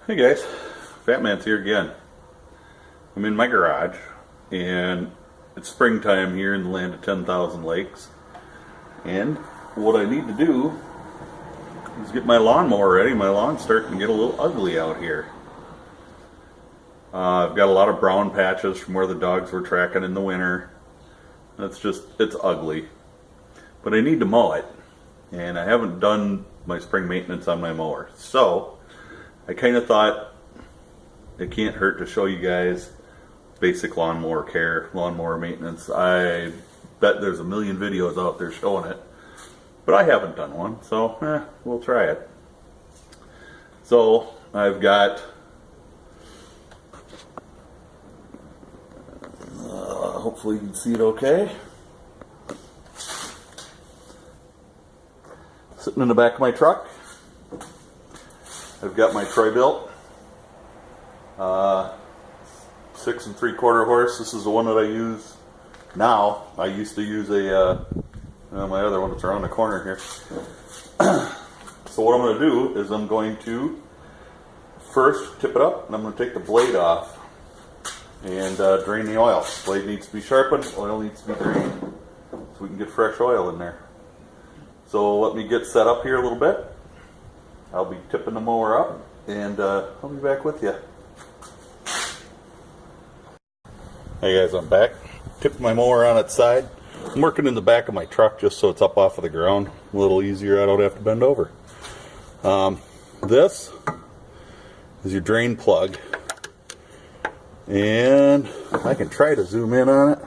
Hey guys, Fat Man's here again. I'm in my garage and it's springtime here in the land of 10,000 lakes, and what I need to do is get my lawnmower ready. My lawn's starting to get a little ugly out here. I've got a lot of brown patches from where the dogs were tracking in the winter. It's ugly. But I need to mow it, and I haven't done my spring maintenance on my mower. So I kind of thought it can't hurt to show you guys basic lawnmower care, lawnmower maintenance. I bet there's a million videos out there showing it, but I haven't done one, so we'll try it. So I've got hopefully you can see it okay. Sitting in the back of my truck, I've got my Tri-Built 6 3/4 horse. This is the one that I use now. I used to use my other one that's around the corner here. So what I'm going to do is I'm going to first tip it up, and I'm going to take the blade off and drain the oil. Blade needs to be sharpened, oil needs to be drained, so we can get fresh oil in there. So let me get set up here a little bit. I'll be tipping the mower up, and I'll be back with you. Hey guys, I'm back. Tipped my mower on its side. I'm working in the back of my truck just so it's up off of the ground. A little easier, I don't have to bend over. This is your drain plug. And I can try to zoom in on it.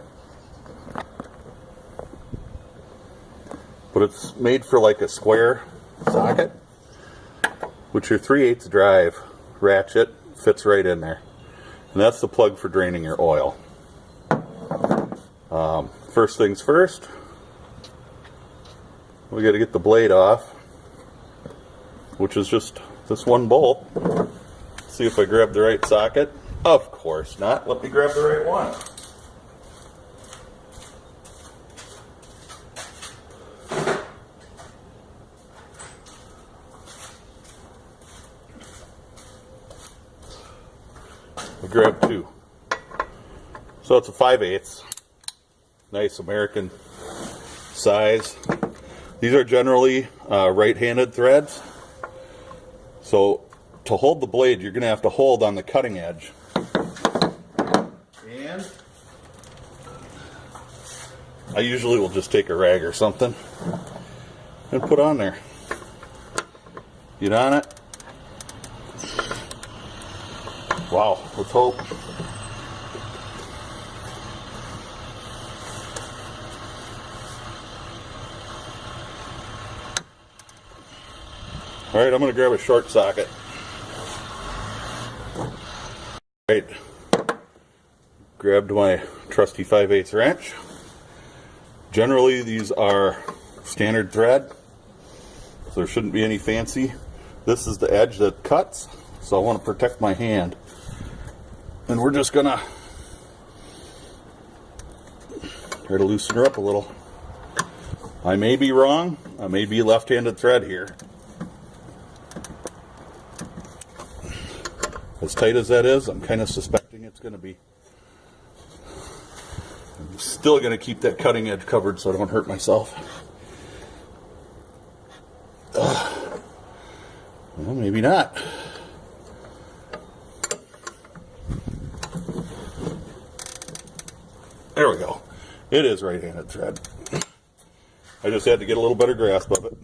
But it's made for like a square socket, which your 3/8 drive ratchet fits right in there. And that's the plug for draining your oil. First things first, we got to get the blade off, which is just this one bolt. See if I grab the right socket. Of course not. Let me grab the right one. I grabbed two. So it's a 5/8. Nice American size. These are generally right-handed threads. So to hold the blade, you're going to have to hold on the cutting edge. And I usually will just take a rag or something and put on there. Get on it. Wow, let's hope. Alright, I'm going to grab a short socket. Alright, grabbed my trusty 5/8 wrench. Generally these are standard thread, so there shouldn't be any fancy. This is the edge that cuts, so I want to protect my hand. And we're just going to try to loosen her up a little. I may be wrong, I may be left-handed thread here. As tight as that is, I'm kind of suspecting it's going to be. I'm still going to keep that cutting edge covered so I don't hurt myself. Well, maybe not. There we go. It is right-handed thread. I just had to get a little better grasp of it.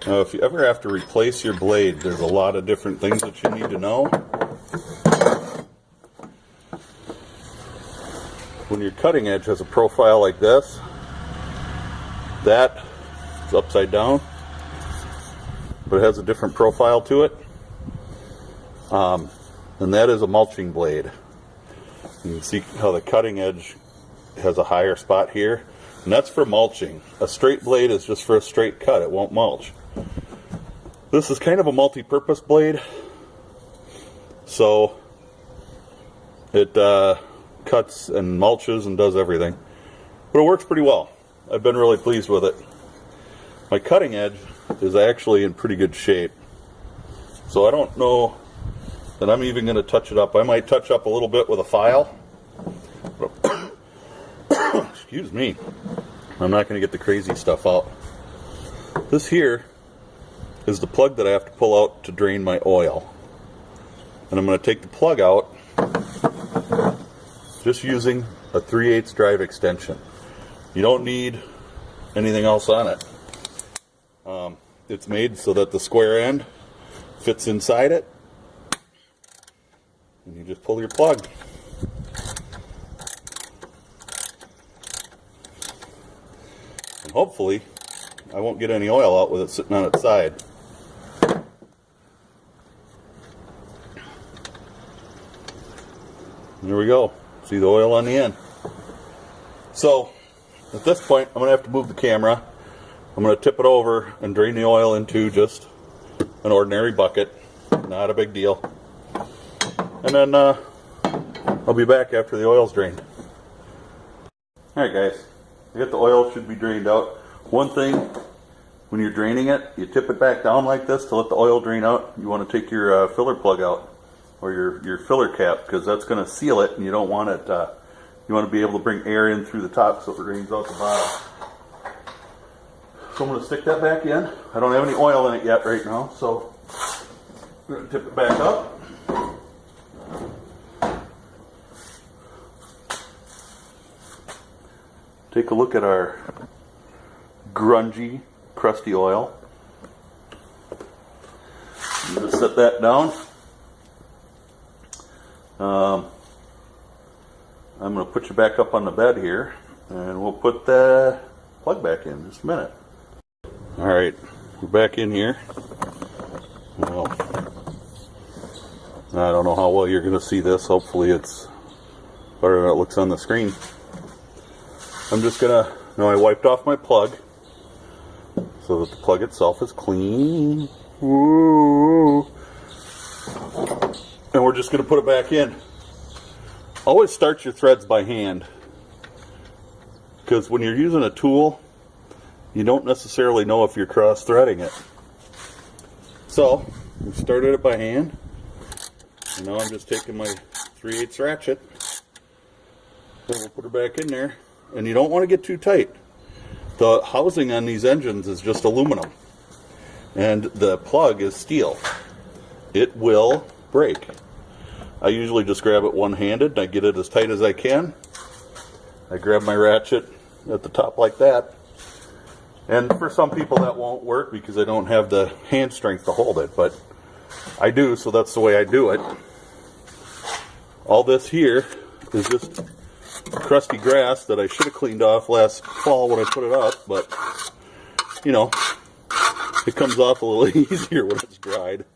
Now, if you ever have to replace your blade, there's a lot of different things that you need to know. When your cutting edge has a profile like this, that is upside down, but it has a different profile to it. And that is a mulching blade. You can see how the cutting edge has a higher spot here, and that's for mulching. A straight blade is just for a straight cut, it won't mulch. This is kind of a multi-purpose blade, so it cuts and mulches and does everything, but it works pretty well. I've been really pleased with it. My cutting edge is actually in pretty good shape, so I don't know that I'm even going to touch it up. I might touch up a little bit with a file. Excuse me. I'm not going to get the crazy stuff out. This here is the plug that I have to pull out to drain my oil. And I'm going to take the plug out just using a 3/8 drive extension. You don't need anything else on it. It's made so that the square end fits inside it, and you just pull your plug. And hopefully I won't get any oil out with it sitting on its side. There we go. See the oil on the end. So at this point I'm going to have to move the camera. I'm going to tip it over and drain the oil into just an ordinary bucket. Not a big deal. And then I'll be back after the oil's drained. Alright guys, I got the oil, should be drained out. One thing, when you're draining it, you tip it back down like this to let the oil drain out. You want to take your filler plug out, or your filler cap, because that's going to seal it, and you don't want it, you want to be able to bring air in through the top so it drains out the bottom. So I'm going to stick that back in. I don't have any oil in it yet right now, so I'm going to tip it back up. Take a look at our grungy, crusty oil. I'm going to set that down. I'm going to put you back up on the bed here, and we'll put the plug back in just a minute. Alright, we're back in here. Well, I don't know how well you're going to see this. Hopefully it's better than it looks on the screen. I'm just going to, now I wiped off my plug so that the plug itself is clean. Woo. And we're just going to put it back in. Always start your threads by hand, because when you're using a tool, you don't necessarily know if you're cross threading it. So we started it by hand, and now I'm just taking my 3/8 ratchet, and we'll put her back in there. And you don't want to get too tight. The housing on these engines is just aluminum, and the plug is steel. It will break. I usually just grab it one-handed and I get it as tight as I can. I grab my ratchet at the top like that. And for some people that won't work because I don't have the hand strength to hold it, but I do, so that's the way I do it. All this here is just crusty grass that I should have cleaned off last fall when I put it up, but you know, it comes off a little easier when it's dried.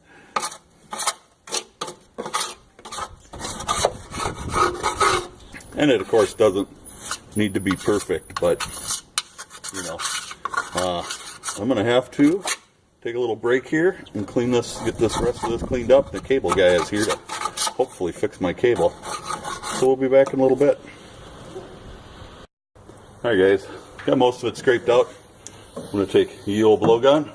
And it, of course, doesn't need to be perfect, but, you know, I'm going to have to take a little break here and clean this, get this rest of this cleaned up. The cable guy is here to hopefully fix my cable. So we'll be back in a little bit. Alright guys, got most of it scraped out. I'm going to take the old blowgun.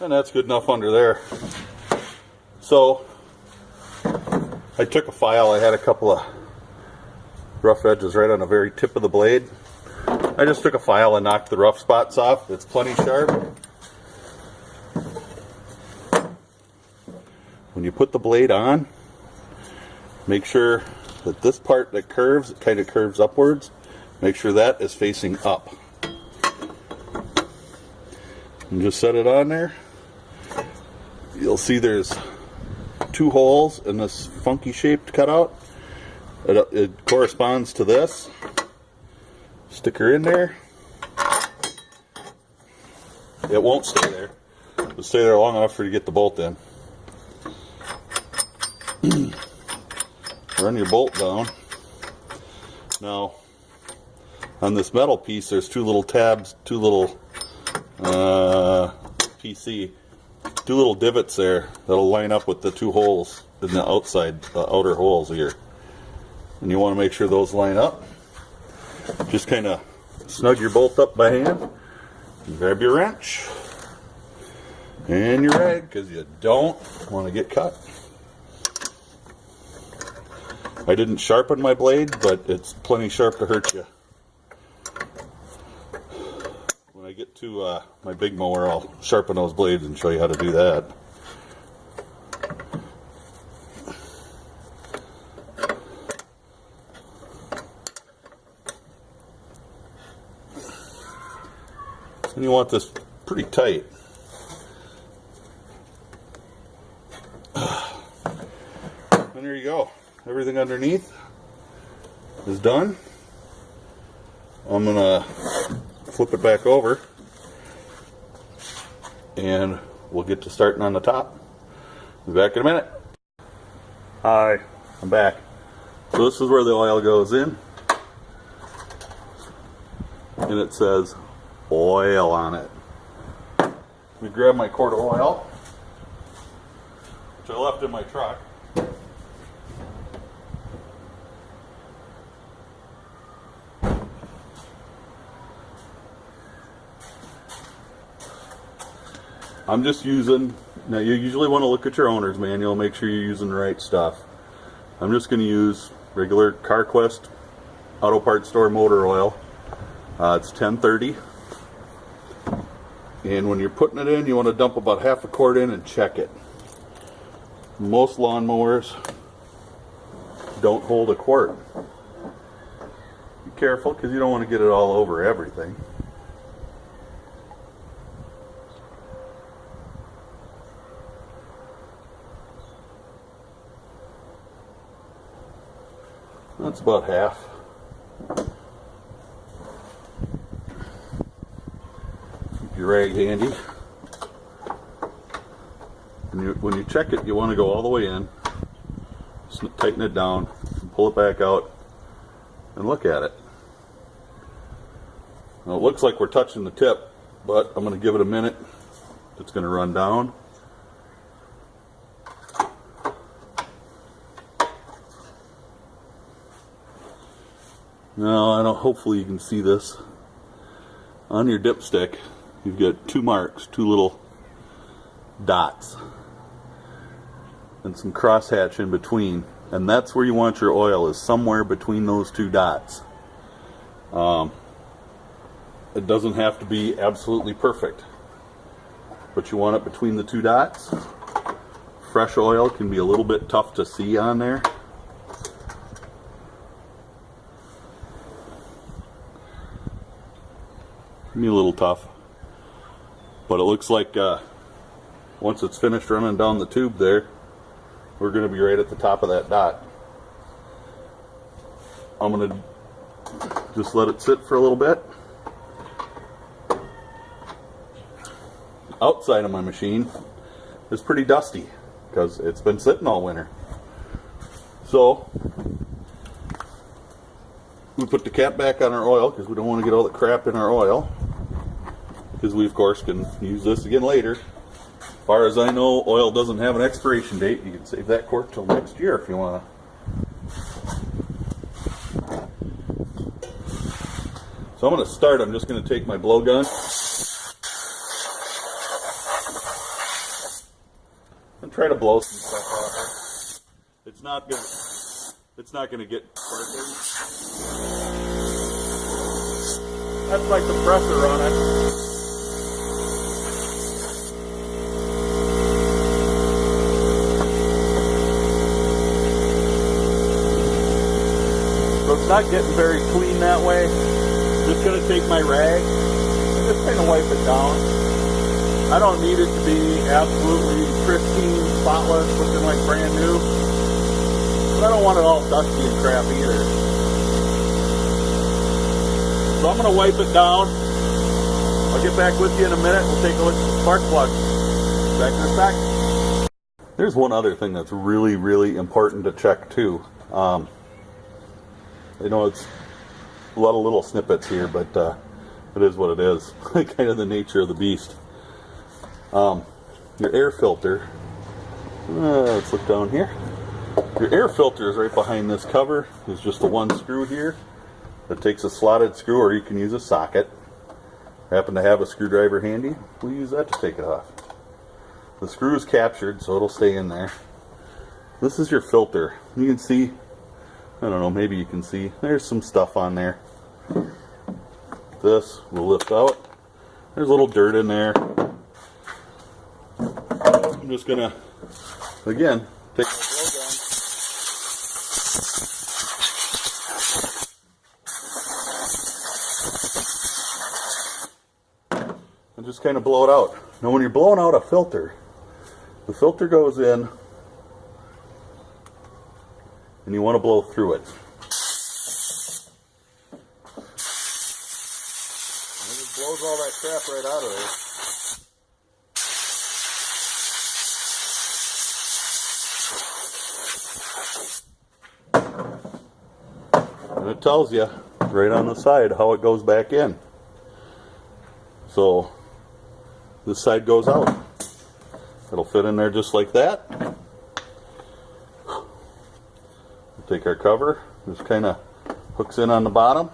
And that's good enough under there. So I took a file. I had a couple of rough edges right on the very tip of the blade. I just took a file and knocked the rough spots off. It's plenty sharp. When you put the blade on, make sure that this part that curves, it kind of curves upwards, make sure that is facing up. And just set it on there. You'll see there's two holes in this funky shaped cutout. It corresponds to this. Stick her in there. It won't stay there. It'll stay there long enough for you to get the bolt in. run your bolt down. Now, on this metal piece, there's two little tabs, two little two little divots there that'll line up with the two holes in the outside, the outer holes here. And you want to make sure those line up. Just kind of snug your bolt up by hand. Grab your wrench and your rag, because you don't want to get cut. I didn't sharpen my blade, but it's plenty sharp to hurt you. When I get to my big mower, I'll sharpen those blades and show you how to do that. And you want this pretty tight. And there you go. Everything underneath is done. I'm gonna flip it back over and we'll get to starting on the top. Be back in a minute. Hi, I'm back. So this is where the oil goes in, and it says oil on it. Let me grab my quart of oil, which I left in my truck. I'm just using, now you usually want to look at your owner's manual, make sure you're using the right stuff. I'm just going to use regular CarQuest Auto Parts Store motor oil. It's 1030. And when you're putting it in, you want to dump about half a quart in and check it. Most lawnmowers don't hold a quart. Be careful, because you don't want to get it all over everything. That's about half. Keep your rag handy. When you check it, you want to go all the way in, just tighten it down, and pull it back out, and look at it. Now it looks like we're touching the tip, but I'm going to give it a minute. It's going to run down. Now, I don't. Hopefully you can see this. On your dipstick, you've got two marks, two little dots, and some crosshatch in between, and that's where you want your oil, is somewhere between those two dots. It doesn't have to be absolutely perfect, but you want it between the two dots. Fresh oil can be a little bit tough to see on there. Be a little tough, but it looks like once it's finished running down the tube there, we're going to be right at the top of that dot. I'm going to just let it sit for a little bit. Outside of my machine is pretty dusty because it's been sitting all winter. So we put the cap back on our oil because we don't want to get all the crap in our oil, because we of course can use this again later. As far as I know, oil doesn't have an expiration date. You can save that quart till next year if you want to. So I'm going to start. I'm just going to take my blowgun and try to blow some stuff off. It's not going to get perfect. That's like the pressure on it. So it's not getting very clean that way. I'm just going to take my rag and just kind of wipe it down. I don't need it to be absolutely pristine, spotless, looking like brand new. But I don't want it all dusty and crap either. So I'm going to wipe it down. I'll get back with you in a minute. We'll take a look at the spark plug. Back in a sec. There's one other thing that's really, really important to check too. I know it's a lot of little snippets here, but it is what it is. Kind of the nature of the beast. Your air filter. Let's look down here. Your air filter is right behind this cover. There's just the one screw here that takes a slotted screw, or you can use a socket. Happen to have a screwdriver handy, we'll use that to take it off. The screw is captured, so it'll stay in there. This is your filter. You can see, I don't know, maybe you can see, there's some stuff on there. This will lift out. There's a little dirt in there. I'm just gonna, again, take my blow gun. And just kind of blow it out. Now when you're blowing out a filter, the filter goes in and you want to blow through it. And it just blows all that crap right out of there. And it tells you right on the side how it goes back in. So this side goes out. It'll fit in there just like that. We'll take our cover, just kind of hooks in on the bottom,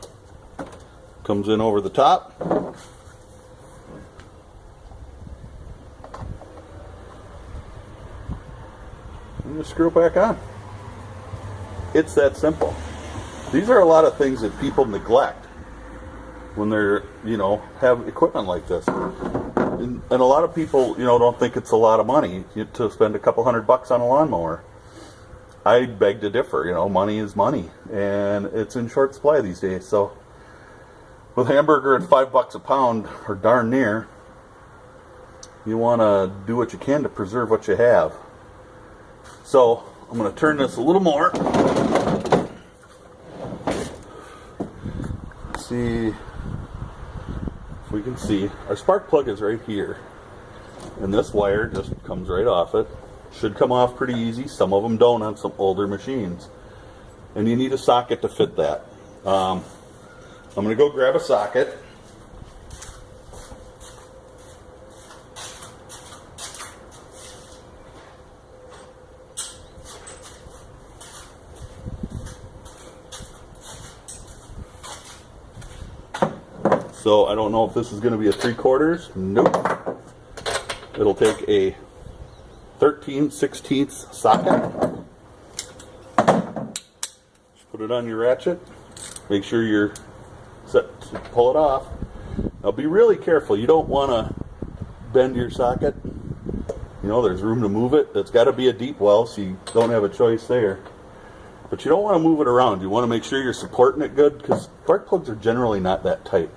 comes in over the top. And just screw it back on. It's that simple. These are a lot of things that people neglect when they're, have equipment like this. And a lot of people, don't think it's a lot of money to spend a couple $100 on a lawnmower. I beg to differ. Money is money, and it's in short supply these days. So, with hamburger at $5 a pound, or darn near, you want to do what you can to preserve what you have. So, I'm going to turn this a little more. See if we can see. Our spark plug is right here, and this wire just comes right off it. Should come off pretty easy. Some of them don't on some older machines, and you need a socket to fit that. I'm going to go grab a socket. So I don't know if this is going to be a 3/4. Nope. It'll take a 13/16 socket. Just put it on your ratchet. Make sure you're set to pull it off. Now be really careful. You don't want to bend your socket. There's room to move it. It's got to be a deep well, so you don't have a choice there. But you don't want to move it around. You want to make sure you're supporting it good, because spark plugs are generally not that tight.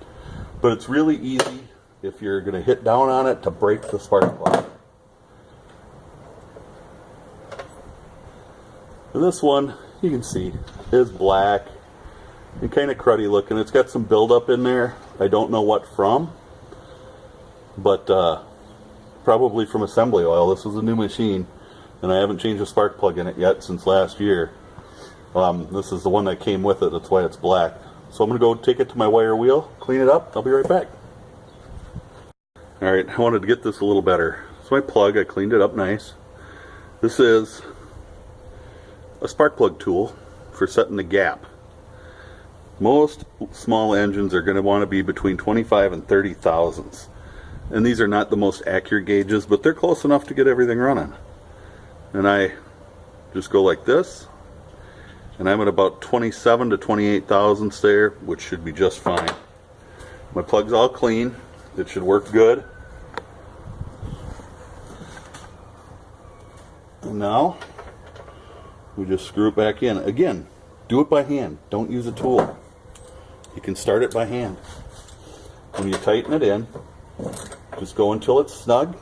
But it's really easy, if you're going to hit down on it, to break the spark plug. And this one, you can see, is black and kind of cruddy looking. It's got some buildup in there. I don't know what from, but probably from assembly oil. This is a new machine, and I haven't changed a spark plug in it yet since last year. This is the one that came with it. That's why it's black. So I'm going to go take it to my wire wheel, clean it up. I'll be right back. Alright, I wanted to get this a little better. So my plug, I cleaned it up nice. This is a spark plug tool for setting the gap. Most small engines are going to want to be between 25 and 30 thousandths. And these are not the most accurate gauges, but they're close enough to get everything running. And I just go like this. And I'm at about 27 to 28 thousandths there, which should be just fine. My plug's all clean. It should work good. And now, we just screw it back in. Again, do it by hand. Don't use a tool. You can start it by hand. When you tighten it in, just go until it's snug,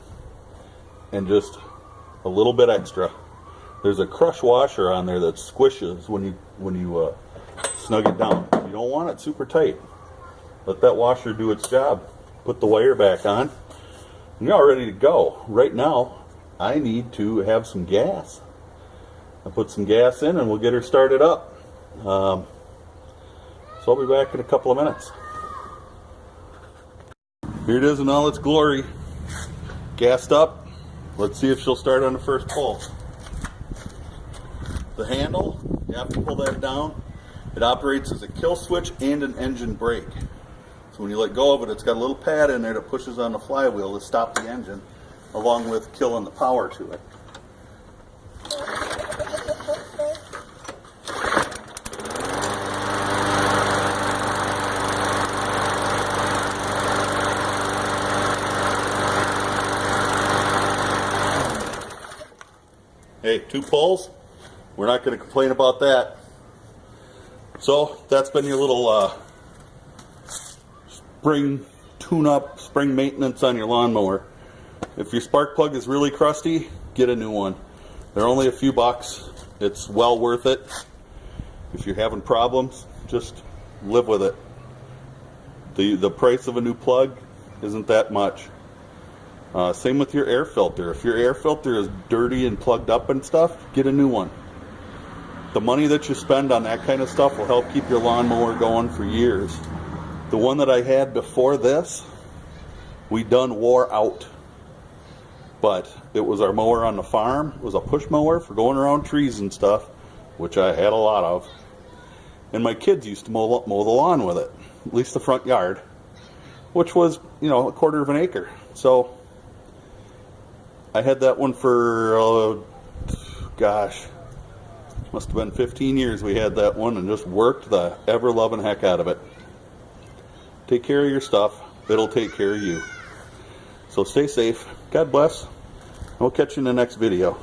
and just a little bit extra. There's a crush washer on there that squishes when you snug it down. You don't want it super tight. Let that washer do its job. Put the wire back on. You're all ready to go. Right now, I need to have some gas. I'll put some gas in and we'll get her started up. So I'll be back in a couple of minutes. Here it is in all its glory. Gassed up. Let's see if she'll start on the first pull. The handle, you have to pull that down. It operates as a kill switch and an engine brake. So when you let go of it, it's got a little pad in there that pushes on the flywheel to stop the engine, along with killing the power to it. Hey, 2 pulls. We're not going to complain about that. So that's been your little spring tune-up, spring maintenance on your lawnmower. If your spark plug is really crusty, get a new one. They're only a few bucks. It's well worth it. If you're having problems, just live with it. The price of a new plug isn't that much. Same with your air filter. If your air filter is dirty and plugged up and stuff, get a new one. The money that you spend on that kind of stuff will help keep your lawnmower going for years. The one that I had before this, we done wore out. But it was our mower on the farm. It was a push mower for going around trees and stuff, which I had a lot of. And my kids used to mow the lawn with it, at least the front yard, which was, a 1/4 of an acre. So I had that one for, must have been 15 years we had that one, and just worked the ever-loving heck out of it. Take care of your stuff. It'll take care of you. So stay safe. God bless. We'll catch you in the next video.